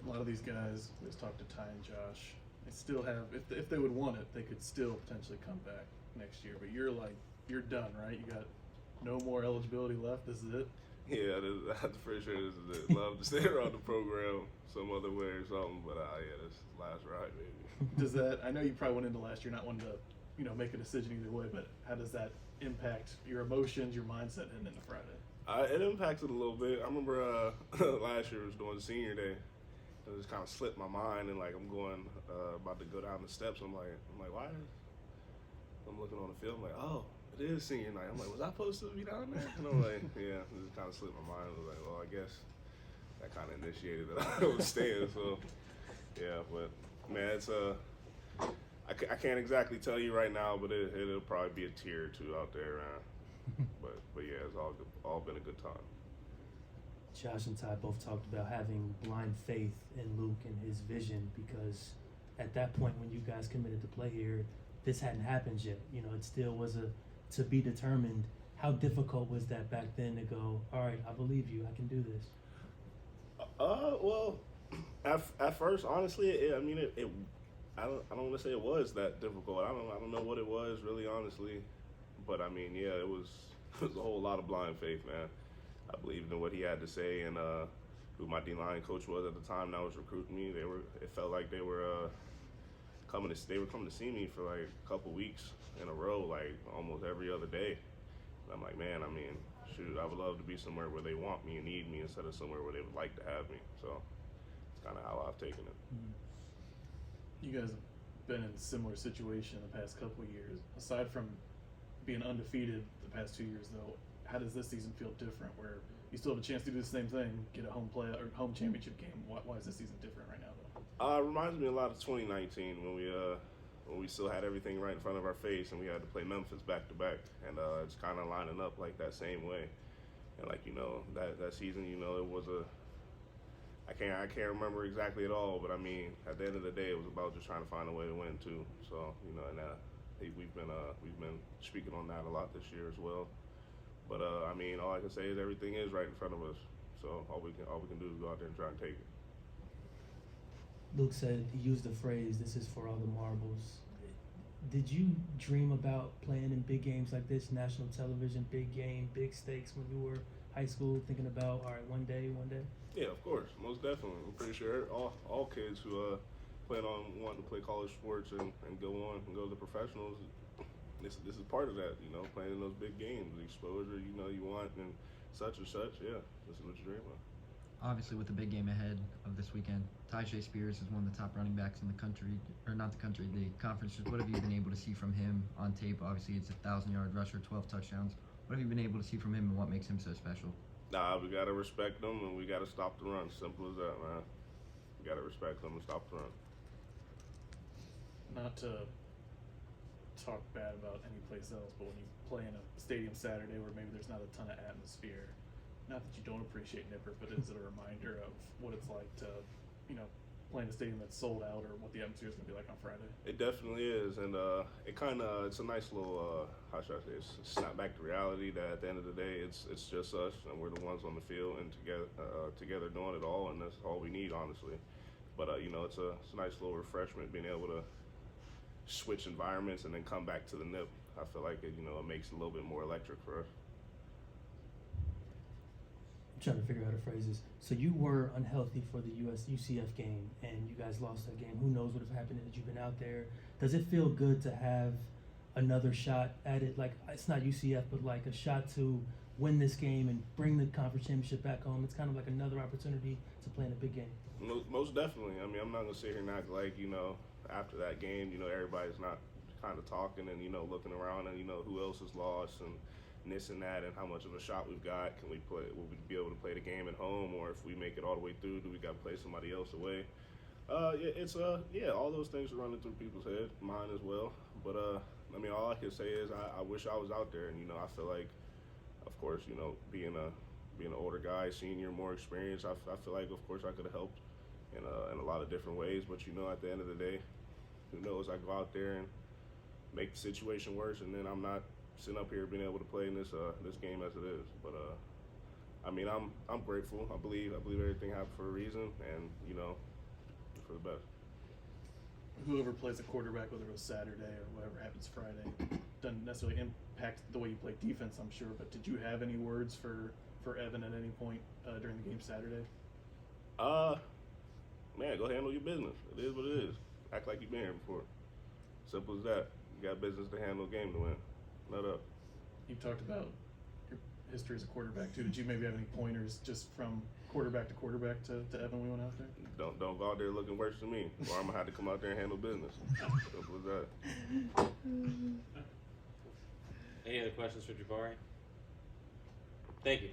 A lot of these guys, we just talked to Ty and Josh, they still have, if they would want it, they could still potentially come back next year. But you're like, you're done, right? You got no more eligibility left. This is it. Yeah, that's for sure. This is it. Love to stay around the program some other way or something, but yeah, this is last ride, baby. Does that? I know you probably went into last year not wanting to, make a decision either way. But how does that impact your emotions, your mindset heading into Friday? It impacted a little bit. I remember last year was doing senior day. It just kind of slipped my mind, and like I'm going about to go down the steps. I'm like, why? I'm looking on the field. I'm like, oh, it is senior night. I'm like, was I supposed to be down there? And I'm like, yeah. It just kind of slipped my mind. I was like, well, I guess that kind of initiated that I was staying. So yeah, but man, it's I can't exactly tell you right now, but it'll probably be a tear or two out there. But yeah, it's all been a good time. Josh and Ty both talked about having blind faith in Luke and his vision, because at that point when you guys committed to play here, this hadn't happened yet. It still was to be determined. How difficult was that back then to go, all right, I believe you, I can do this? Well, at first, honestly, I don't want to say it was that difficult. I don't know what it was really, honestly, but I mean, yeah, it was a whole lot of blind faith, man. I believed in what he had to say, and who my D-line coach was at the time that was recruiting me. It felt like they were coming to see me for like a couple weeks in a row, like almost every other day. And I'm like, man, I mean, shoot, I would love to be somewhere where they want me and need me instead of somewhere where they would like to have me. So it's kind of how I've taken it. You guys have been in a similar situation the past couple of years. Aside from being undefeated the past 2 years, though, how does this season feel different? Where you still have a chance to do the same thing, get a home championship game. Why is this season different right now, though? It reminds me a lot of 2019 when we still had everything right in front of our face and we had to play Memphis back to back, and it's kind of lining up like that same way. And like that season, it was I can't remember exactly at all, but I mean at the end of the day, it was about just trying to find a way to win too. So and we've been speaking on that a lot this year as well. But I mean, all I can say is everything is right in front of us. So all we can do is go out there and try and take it. Luke said, he used the phrase, "This is for all the marbles." Did you dream about playing in big games like this, national television, big game, big stakes when you were high school, thinking about, all right, one day? Yeah, of course, most definitely. I'm pretty sure all kids who plan on wanting to play college sports and go on and go to the professionals, this is part of that, playing in those big games, the exposure, you want, and such and such. Yeah, this is what you dream of. Obviously, with the big game ahead of this weekend, Tyjae Spears is one of the top running backs in the country, or not the country, the conference. What have you been able to see from him on tape? Obviously, it's a 1,000-yard rusher, 12 touchdowns. What have you been able to see from him, and what makes him so special? We gotta respect him, and we gotta stop the run. Simple as that, man. We gotta respect him and stop the run. Not to talk bad about any place else, but when you play in a stadium Saturday where maybe there's not a ton of atmosphere, not that you don't appreciate Nipper, but is it a reminder of what it's like to, play in a stadium that's sold out, or what the atmosphere is going to be like on Friday? It definitely is, and it's a nice little, how should I say, it's a snap back to reality that at the end of the day, it's just us, and we're the ones on the field and together doing it all, and that's all we need, honestly. But it's a nice little refreshment being able to switch environments and then come back to the nip. I feel like it makes it a little bit more electric for us. I'm trying to figure out how to phrase this. So you were unhealthy for the UCF game, and you guys lost that game. Who knows what would have happened had you been out there? Does it feel good to have another shot at it? Like, it's not UCF, but like a shot to win this game and bring the conference championship back home. It's kind of like another opportunity to play in a big game. Most definitely. I mean, I'm not gonna sit here and act like after that game, everybody's not kind of talking and looking around and who else is lost and this and that and how much of a shot we've got. Can we play? Will we be able to play the game at home, or if we make it all the way through, do we got to play somebody else away? All those things are running through people's head, mine as well. But I mean, all I can say is I wish I was out there, and I feel like, of course, being an older guy, senior, more experienced, I feel like, of course, I could have helped in a lot of different ways. But at the end of the day, who knows? I go out there and make the situation worse, and then I'm not sitting up here being able to play in this game as it is. But I mean, I'm grateful. I believe everything happened for a reason, and for the best. Whoever plays a quarterback, whether it was Saturday or whatever happens Friday, doesn't necessarily impact the way you play defense, I'm sure. But did you have any words for Evan at any point during the game Saturday? Man, go handle your business. It is what it is. Act like you've been here before. Simple as that. You got business to handle, game to win. Nut up. You talked about your history as a quarterback too. Did you maybe have any pointers just from quarterback to Evan when we went out there? Don't go out there looking worse than me, or I'm gonna have to come out there and handle business. Simple as that. Any other questions for Jabari? Thank you.